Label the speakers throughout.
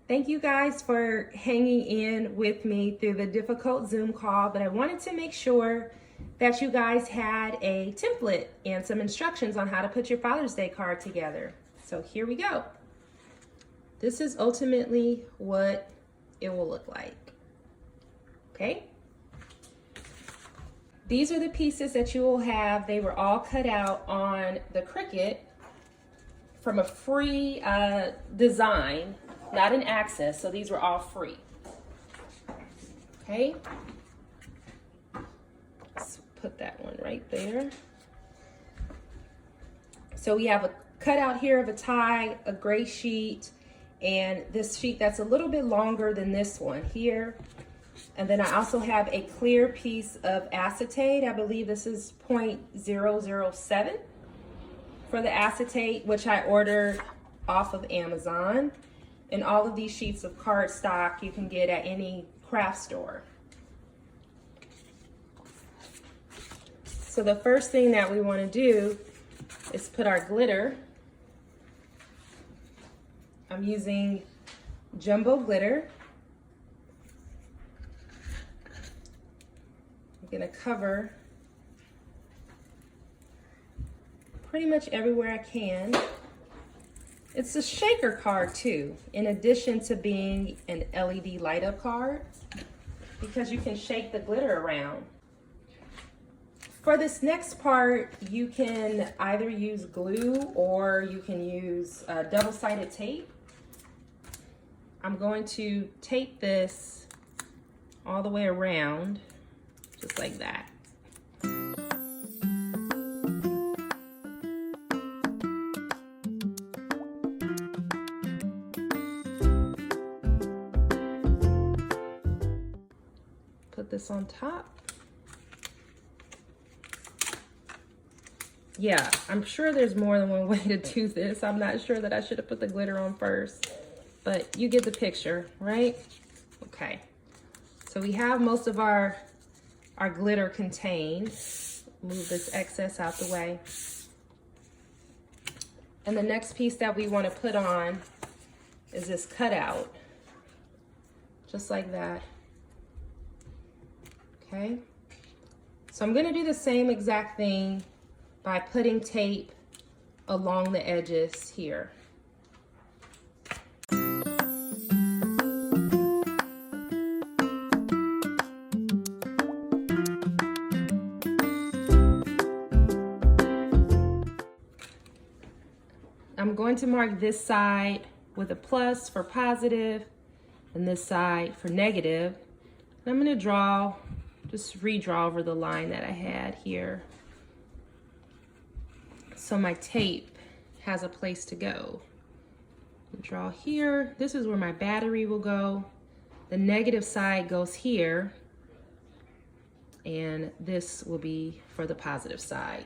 Speaker 1: Thank you guys for hanging in with me through the difficult Zoom call, but I wanted to make sure that you guys had a template and some instructions on how to put your Father's Day card together. So here we go. This is ultimately what it will look like. Okay? These are the pieces that you will have. They were all cut out on the Cricut from a free design, not an access, so these were all free. Okay, let's put that one right there. So we have a cutout here of a tie, a gray sheet, and this sheet that's a little bit longer than this one here. And then I also have a clear piece of acetate. I believe this is 0.007 for the acetate, which I ordered off of Amazon. And all of these sheets of cardstock you can get at any craft store. So the first thing that we want to do is put our glitter. I'm using jumbo glitter. I'm going to cover pretty much everywhere I can. It's a shaker card too, in addition to being an LED light up card, because you can shake the glitter around. For this next part, you can either use glue or you can use double-sided tape. I'm going to tape this all the way around, just like that. Put this on top. Yeah, I'm sure there's more than one way to do this. I'm not sure that I should have put the glitter on first, but you get the picture, right? Okay, so we have most of our glitter contained. Move this excess out the way. And the next piece that we want to put on is this cutout, just like that. Okay, so I'm gonna do the same exact thing by putting tape along the edges here. I'm going to mark this side with a plus for positive and this side for negative. And I'm gonna just redraw over the line that I had here. So my tape has a place to go. Draw here. This is where my battery will go. The negative side goes here. And this will be for the positive side.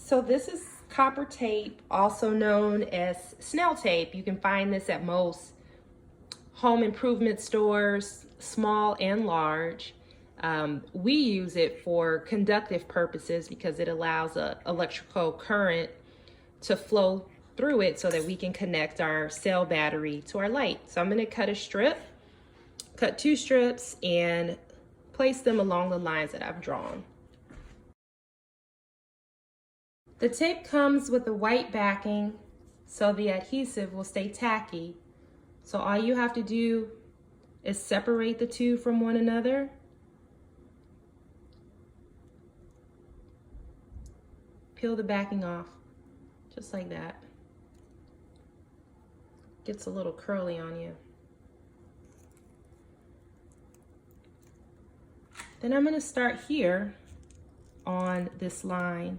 Speaker 1: So this is copper tape, also known as snail tape. You can find this at most home improvement stores, small and large. We use it for conductive purposes because it allows an electrical current to flow through it so that we can connect our cell battery to our light. So I'm going to cut 2 strips and place them along the lines that I've drawn. The tape comes with a white backing, so the adhesive will stay tacky. So all you have to do is separate the two from one another. Peel the backing off, just like that. Gets a little curly on you. Then I'm going to start here on this line.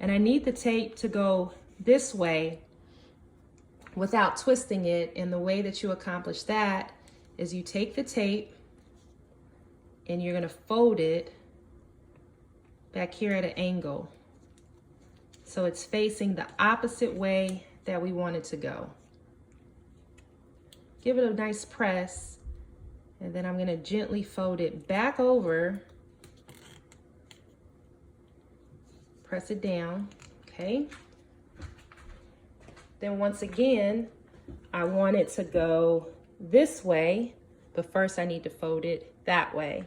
Speaker 1: And I need the tape to go this way without twisting it. And the way that you accomplish that is you take the tape and you're gonna fold it back here at an angle. So it's facing the opposite way that we want it to go. Give it a nice press, and then I'm gonna gently fold it back over. Press it down, okay? Then once again, I want it to go this way, but first I need to fold it that way.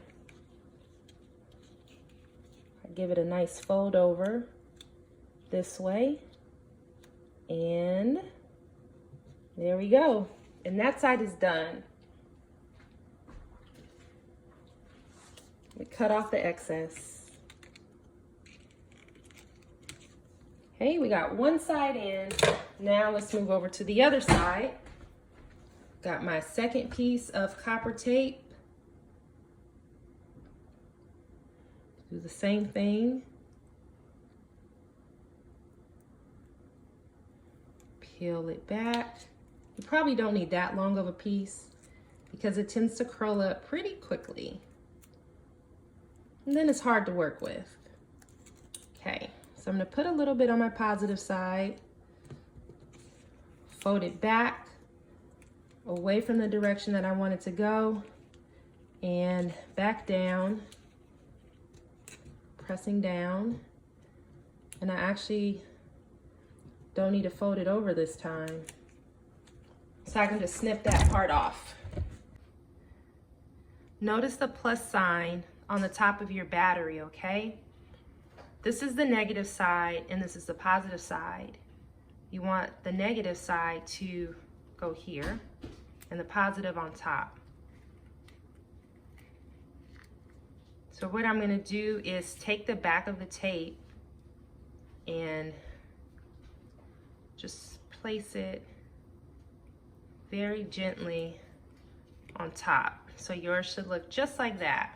Speaker 1: I give it a nice fold over this way, and there we go. And that side is done. We cut off the excess. Okay, we got one side in. Now let's move over to the other side. Got my second piece of copper tape. Do the same thing. Peel it back. You probably don't need that long of a piece because it tends to curl up pretty quickly. And then it's hard to work with. Okay, so I'm gonna put a little bit on my positive side, fold it back away from the direction that I want it to go, and back down, pressing down. And I actually don't need to fold it over this time. So I can just snip that part off. Notice the plus sign on the top of your battery, okay? This is the negative side and this is the positive side. You want the negative side to go here and the positive on top. So what I'm gonna do is take the back of the tape and just place it very gently on top. So yours should look just like that.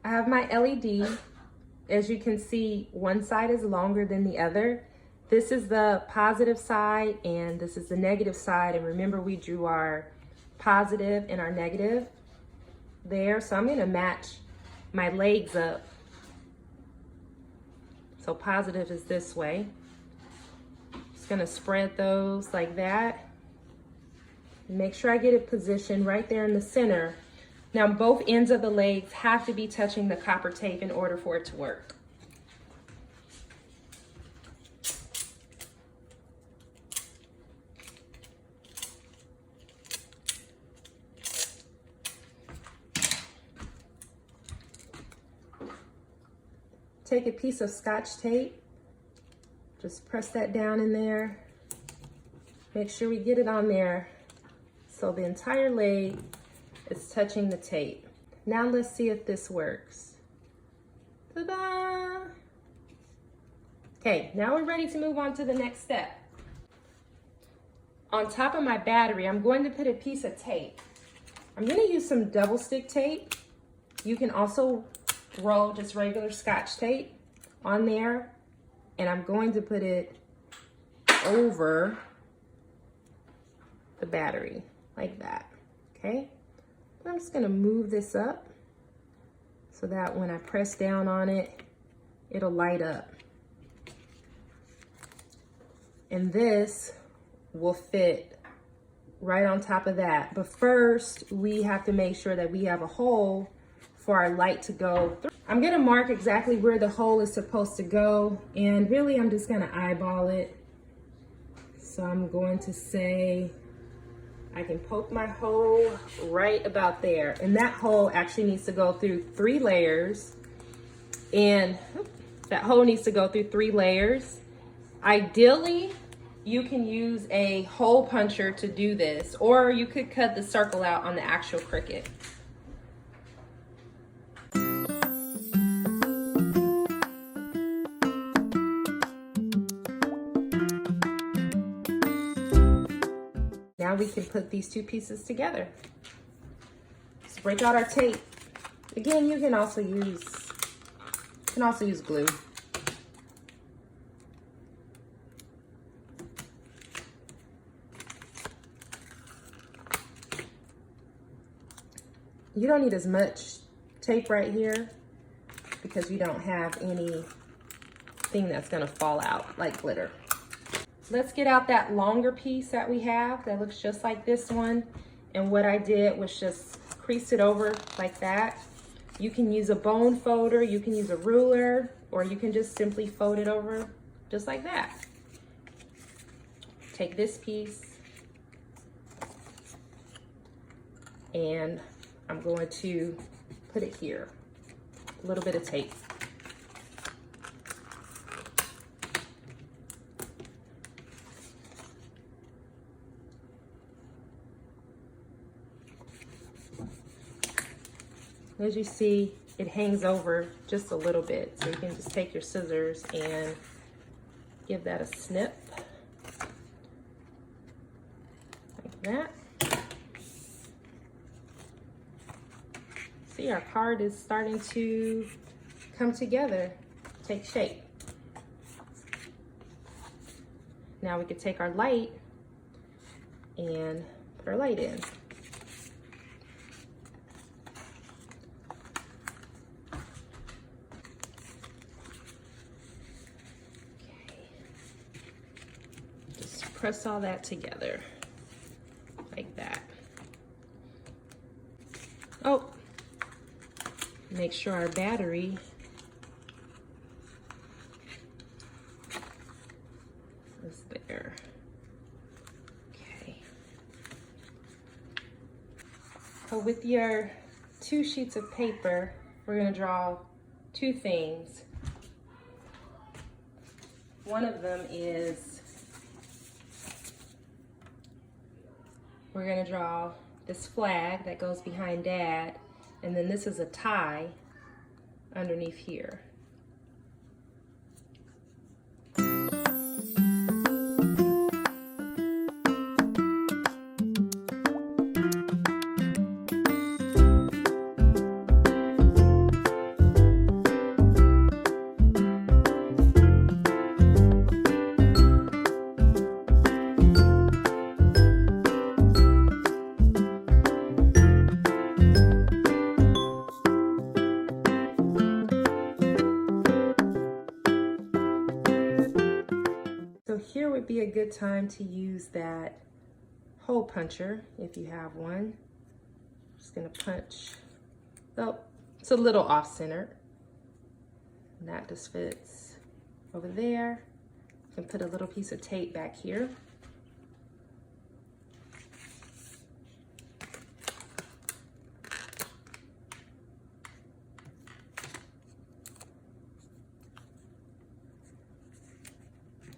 Speaker 1: I have my LED. As you can see, one side is longer than the other. This is the positive side and this is the negative side. And remember, we drew our positive and our negative there. So I'm gonna match my legs up. So positive is this way. Just gonna spread those like that. Make sure I get it positioned right there in the center. Now both ends of the legs have to be touching the copper tape in order for it to work. Take a piece of Scotch tape, just press that down in there. Make sure we get it on there so the entire leg is touching the tape. Now let's see if this works. Ta-da! Okay, now we're ready to move on to the next step. On top of my battery, I'm going to put a piece of tape. I'm gonna use some double stick tape. You can also roll just regular Scotch tape on there, and I'm going to put it over the battery like that, okay? I'm just gonna move this up so that when I press down on it, it'll light up. And this will fit right on top of that. But first, we have to make sure that we have a hole for our light to go through. I'm gonna mark exactly where the hole is supposed to go, and really I'm just gonna eyeball it. So I'm going to say, I can poke my hole right about there. And that hole actually needs to go through 3 layers. And that hole needs to go through 3 layers. Ideally, you can use a hole puncher to do this, or you could cut the circle out on the actual Cricut. Now we can put these 2 pieces together. Let's break out our tape. Again, you can also use can also use glue. You don't need as much tape right here because you don't have anything that's gonna fall out like glitter. Let's get out that longer piece that we have that looks just like this one. And what I did was just crease it over like that. You can use a bone folder, you can use a ruler, or you can just simply fold it over just like that. Take this piece and I'm going to put it here. A little bit of tape. As you see, it hangs over just a little bit. So you can just take your scissors and give that a snip. Like that. See, our card is starting to come together, take shape. Now we could take our light and put our light in. Press all that together like that. Oh, make sure our battery is there. Okay. So with your 2 sheets of paper, we're going to draw 2 things. One of them is we're going to draw this flag that goes behind Dad, and then this is a tie underneath here. So here would be a good time to use that hole puncher if you have one. Just gonna punch. Oh, it's a little off-centered. And that just fits over there. You can put a little piece of tape back here.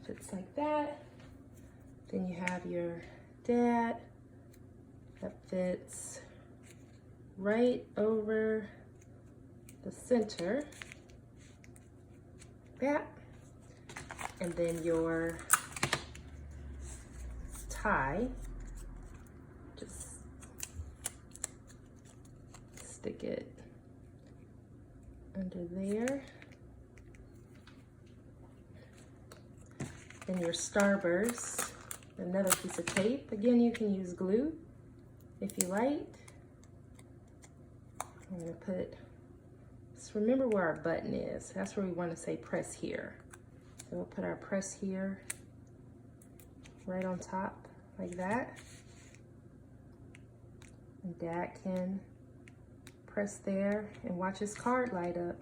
Speaker 1: Fits like that. Then you have your Dad. That fits right over the center. That. And then your tie. Just stick it under there. And your starburst, another piece of tape. Again, you can use glue if you like. I'm gonna put, just remember where our button is. That's where we want to say press here. So we'll put our press here, right on top, like that. And Dad can press there and watch his card light up.